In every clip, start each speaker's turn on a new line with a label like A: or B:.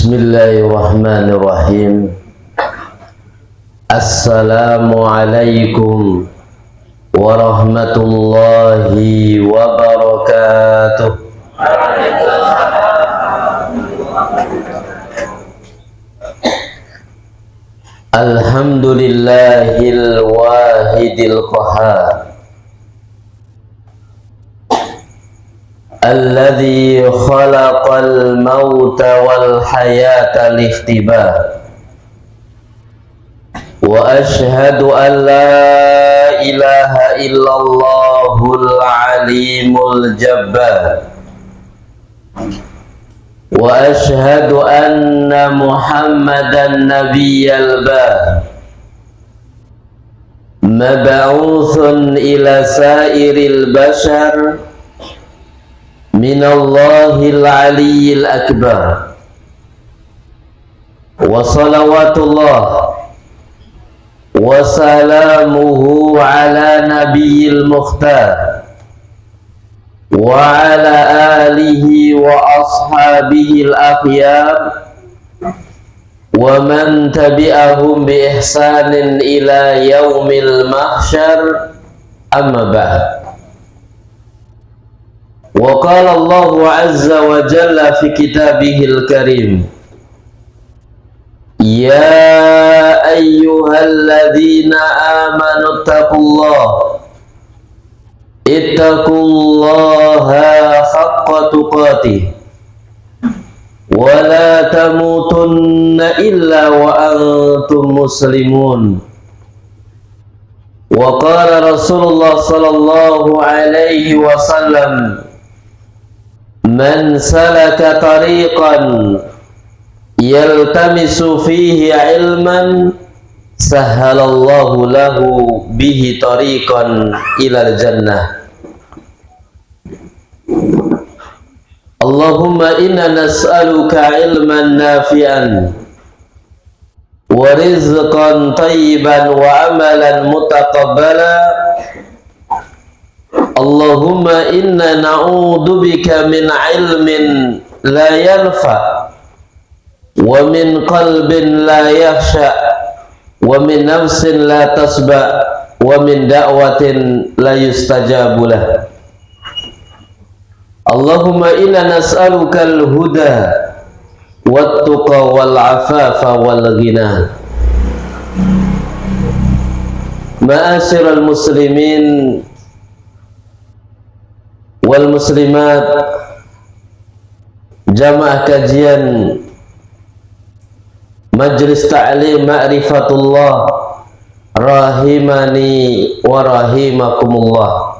A: Bismillahirrahmanirrahim. Assalamualaikum warahmatullahi wabarakatuh. Alhamdulillahil wahidil qahhar, alladzi khalaqal mauta wal hayata liikhtibar, wa ashhadu an la ilaha illallahul alimul jabbar, wa ashhadu anna muhammadan nabiyyal ba, mab'utsun ila sairil bashar minallahil aliyyil akbar, wa salawatullah wa salamuhu ala nabiyyil mukhtar wa ala alihi wa ashabihil akhyar wa man tabi'ahum bi ihsanin ila yaumil mahsyar, amma ba'd. Wa qala Allahu azza wa jalla fi kitabihil karim, ya ayyuhalladzina amanu ittaqullaha haqqa tuqatih wa la tamutunna illa wa antum muslimun. Wa qala Rasulullah sallallahu alaihi wasallam, man salaka tariqan yaltamisu fihi ilman sahhalallahu lahu bihi tariqan ilal jannah. Allahumma inna nas'aluka ilman nafi'an wa rizqan tayyiban wa amalan mutaqabbala. Allahumma inna na'udzubika min ilmin la yanfa wa min qalbin la yakhsha wa min nafsin la tasba wa min da'watin la yustajabu lah. Allahumma inna nas'aluka al-huda wat-tuqa wal-afafa wal-ghina. Ma'asyiral muslimin wal muslimat, jamaah kajian Majlis Ta'lim Ma'rifatullah rahimani wa rahimakumullah.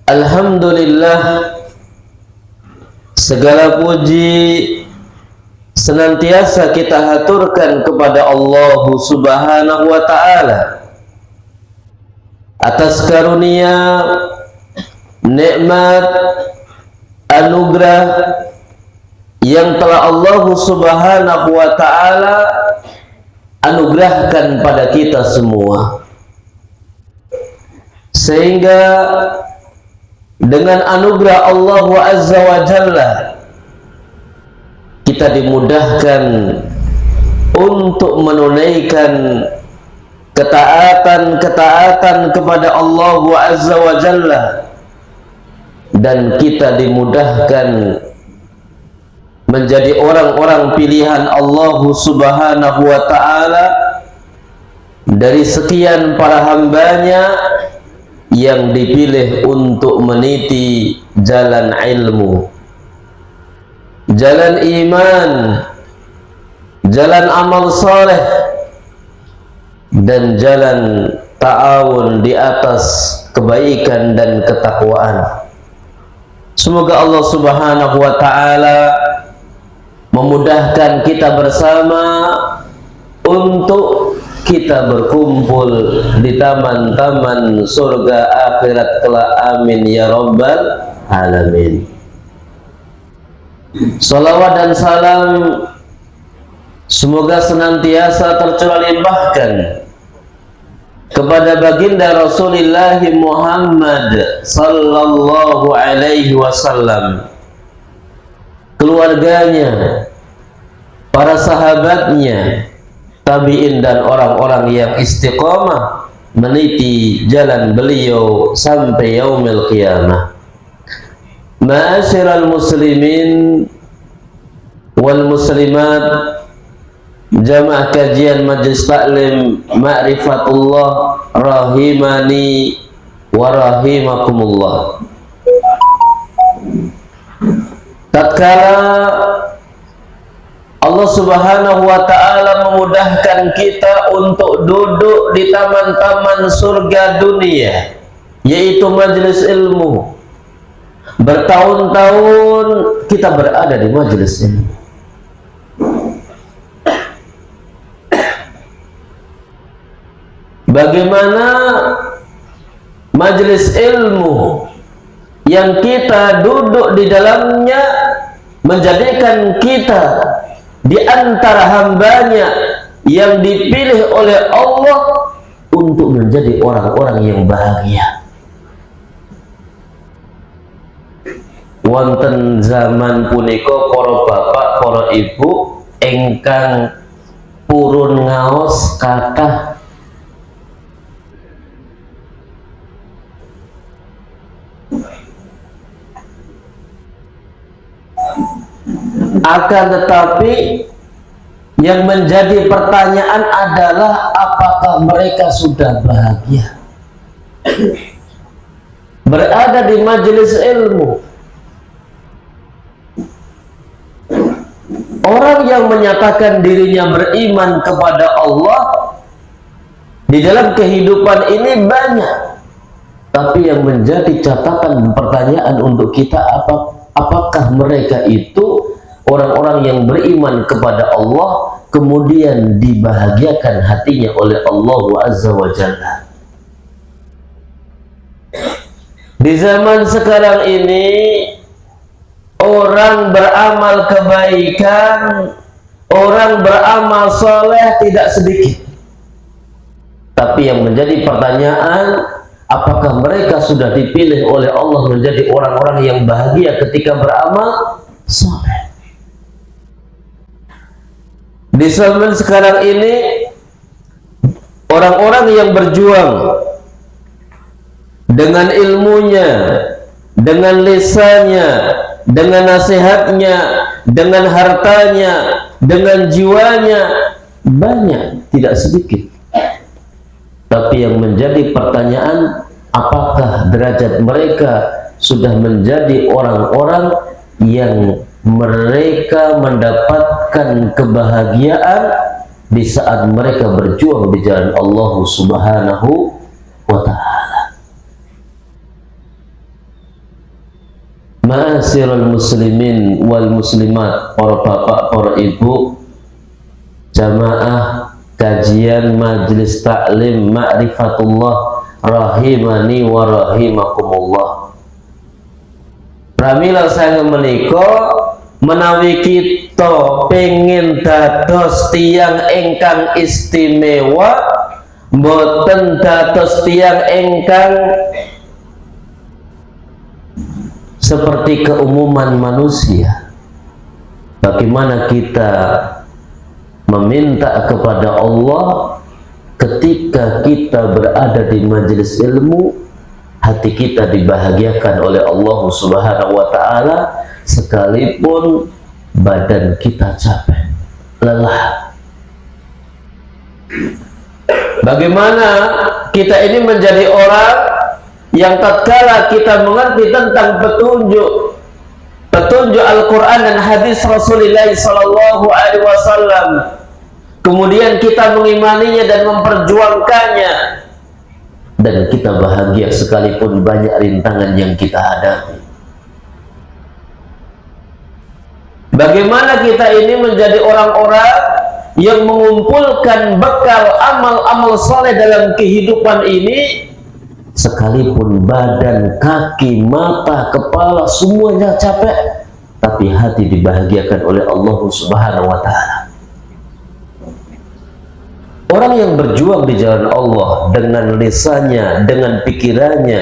A: Alhamdulillah, segala puji senantiasa kita haturkan kepada Allah Subhanahu wa ta'ala atas karunia, nikmat, anugerah yang telah Allah Subhanahu wa ta'ala anugerahkan pada kita semua, sehingga dengan anugerah Allah Azza wa Jalla kita dimudahkan untuk menunaikan ketaatan kepada Allah Azza wa Jalla, dan kita dimudahkan menjadi orang-orang pilihan Allah Subhanahu wa ta'ala dari sekian para hambanya yang dipilih untuk meniti jalan ilmu, jalan iman, jalan amal soleh, dan jalan ta'awun di atas kebaikan dan ketakwaan. Semoga Allah Subhanahu wa ta'ala memudahkan kita bersama untuk kita berkumpul di taman-taman surga akhirat kelak. Amin ya rabbal alamin. Salawat dan salam semoga senantiasa tercurah limpahkan kepada baginda Rasulullah Muhammad sallallahu alaihi wasallam, keluarganya, para sahabatnya, tabi'in dan orang-orang yang istiqamah meniti jalan beliau sampai yaumil qiyamah. Ma'asyiral muslimin wal muslimat, jamaah kajian Majelis Taklim Ma'rifatullah rahimani wa rahimakumullah. Tatkala Allah Subhanahu wa ta'ala memudahkan kita untuk duduk di taman-taman surga dunia, yaitu majelis ilmu, bertahun-tahun kita berada di majelis ilmu. Bagaimana majelis ilmu yang kita duduk di dalamnya menjadikan kita di antara hambanya yang dipilih oleh Allah untuk menjadi orang-orang yang bahagia. Wonten zaman punika para bapak, para ibu ingkang purun ngaos kathah akan tetapi yang menjadi pertanyaan adalah apakah mereka sudah bahagia berada di majelis ilmu. Orang yang menyatakan dirinya beriman kepada Allah di dalam kehidupan ini banyak, tapi yang menjadi catatan pertanyaan untuk kita, apakah mereka itu orang-orang yang beriman kepada Allah kemudian dibahagiakan hatinya oleh Allah Azza wa Jalla. Di zaman sekarang ini orang beramal kebaikan, orang beramal soleh tidak sedikit, tapi yang menjadi pertanyaan, apakah mereka sudah dipilih oleh Allah menjadi orang-orang yang bahagia ketika beramal soleh? Di zaman sekarang ini orang-orang yang berjuang dengan ilmunya, dengan lisannya, dengan nasihatnya, dengan hartanya, dengan jiwanya, banyak, tidak sedikit. Tapi yang menjadi pertanyaan, apakah derajat mereka sudah menjadi orang-orang yang mereka mendapatkan kebahagiaan di saat mereka berjuang di jalan Allah Subhanahu wa ta'ala. Ma'asyiral muslimin wal muslimat, para bapak, para ibu, jamaah kajian Majelis Taklim Ma'rifatullah rahimani wa rahimakumullah. Pramila sang menika menawi kita pengen dados tiyang ingkang istimewa, mboten dados tiyang ingkang seperti keumuman manusia. Bagaimana kita meminta kepada Allah ketika kita berada di majelis ilmu, hati kita dibahagiakan oleh Allah Subhanahu wa ta'ala sekalipun badan kita capek, lelah. Bagaimana kita ini menjadi orang yang tatkala kita mengerti tentang petunjuk Al-Quran dan hadis Rasulullah Sallallahu Alaihi Wasallam, kemudian kita mengimaninya dan memperjuangkannya, dan kita bahagia sekalipun banyak rintangan yang kita hadapi. Bagaimana kita ini menjadi orang-orang yang mengumpulkan bekal amal-amal soleh dalam kehidupan ini, sekalipun badan, kaki, mata, kepala semuanya capek, tapi hati dibahagiakan oleh Allah Subhanahu wa ta'ala. Orang yang berjuang di jalan Allah dengan lisannya, dengan pikirannya,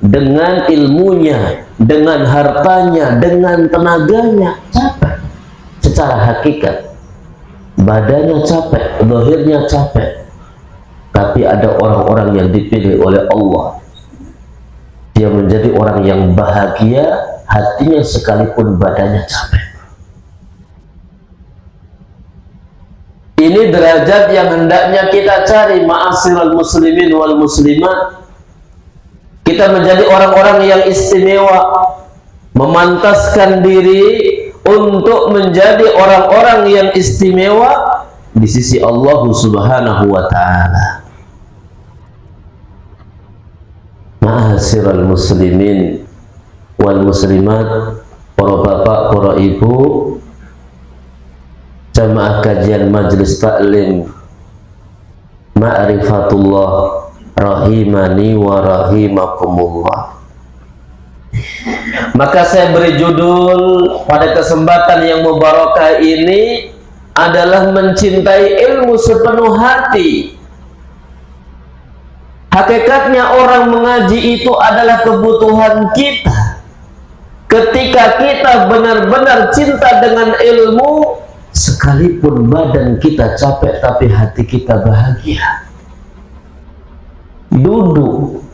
A: dengan ilmunya, dengan hartanya, dengan tenaganya, capek. Secara hakikat badannya capek, zahirnya capek. Tapi ada orang-orang yang dipilih oleh Allah, dia menjadi orang yang bahagia hatinya sekalipun badannya capek. Ini derajat yang hendaknya kita cari, ma'asyiral muslimin wal muslimat. Kita menjadi orang-orang yang istimewa, memantaskan diri untuk menjadi orang-orang yang istimewa di sisi Allah Subhanahu wa ta'ala. Ma'asyiral muslimin wal muslimat, para bapak, para ibu, jamaah kajian majelis taklim Ma'rifatullah rahimani wa rahimakumullah. Maka saya beri judul pada kesempatan yang mubarakah ini adalah mencintai ilmu sepenuh hati. Hakikatnya orang mengaji itu adalah kebutuhan kita. Ketika kita benar-benar cinta dengan ilmu, sekalipun badan kita capek tapi hati kita bahagia. Duduk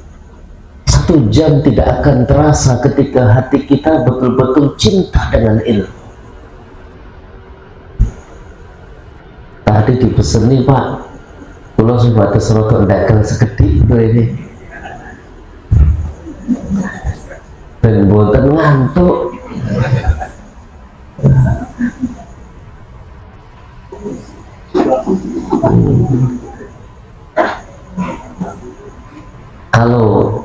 A: 1 jam tidak akan terasa ketika hati kita betul-betul cinta dengan ilmu. Tadi dipeseni Pak, kalau sebatas rotok dagang sekedik ini dan boten ngantuk. Kalau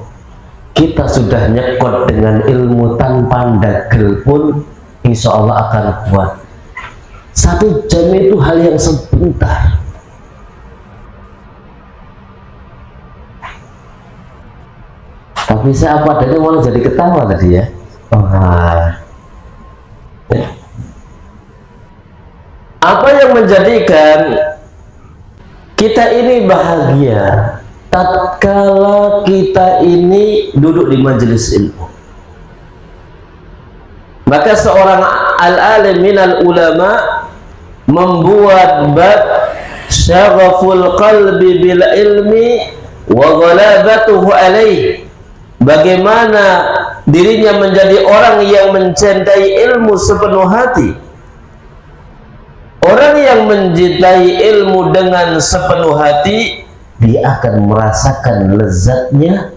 A: kita sudah nyekot dengan ilmu tanpa dagel pun, insya Allah akan kuat. 1 jam itu hal yang sebentar. Tapi saya apa adanya malah jadi ketawa tadi ya. Apa yang menjadikan kita ini bahagia tatkala kita ini duduk di majelis ilmu? Maka seorang al-alim minal ulama membuat bab syaghaful qalbi bil ilmi wa ghalabatuhu alaih. Bagaimana dirinya menjadi orang yang mencintai ilmu sepenuh hati. Orang yang mencintai ilmu dengan sepenuh hati, dia akan merasakan lezatnya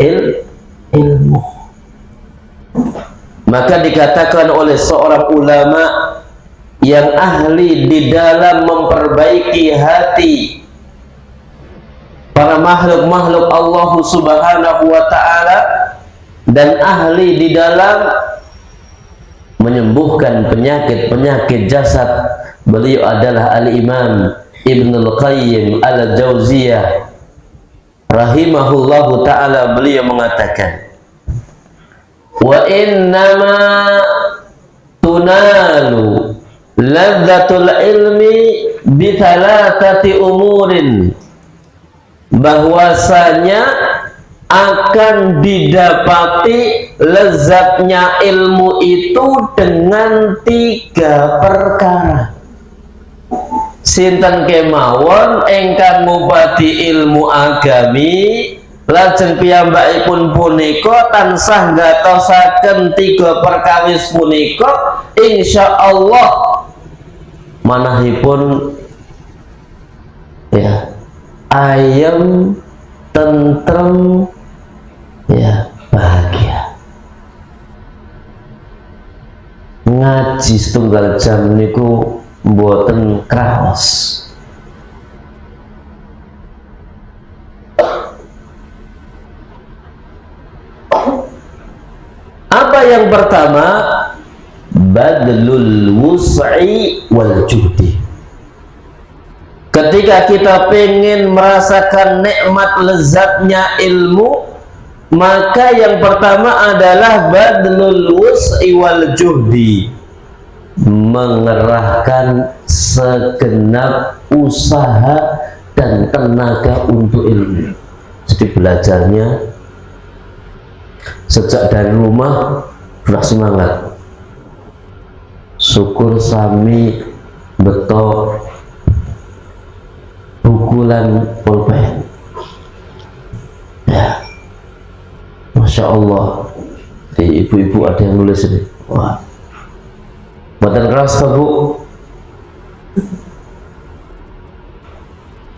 A: ilmu. Maka dikatakan oleh seorang ulama yang ahli di dalam memperbaiki hati para makhluk-makhluk Allah Subhanahu wa ta'ala dan ahli di dalam menyembuhkan penyakit-penyakit jasad, beliau adalah Al-Imam Ibnul Qayyim Al-Jauziyah rahimahullahu ta'ala. Beliau mengatakan, wa innama tunalu ladzatul ilmi bi thalathati umurin, bahwasanya akan didapati lezatnya ilmu itu dengan 3 perkara. Sinten kemawon engkang ngupati ilmu agami, lajeng piyambakipun punika tansah gatosaken 3 perkawis punika, insyaallah manahipun ya ayem, tentrem, ya bahagia. Ngaji 1 jam niku mboten kraos. Apa yang pertama? Badlul wus'i wal juhdi. Ketika kita pengen merasakan nikmat lezatnya ilmu, maka yang pertama adalah badlul wus'i wal juhdi, mengerahkan segenap usaha dan tenaga untuk ilmu. Jadi belajarnya Sejak dari rumah sudah semangat. Syukur sami beto pukulan pulpen. Ya, Masya Allah. Di ibu-ibu ada yang nulis ini. Wah, badan keras tuh Bu.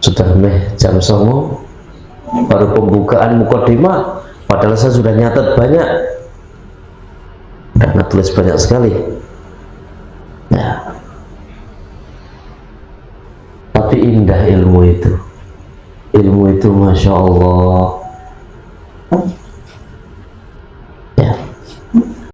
A: Sudah jam 09.00 baru pembukaan mukadimah, padahal saya sudah nyatet banyak karena tulis banyak sekali ya. Tapi indah ilmu itu Masya Allah.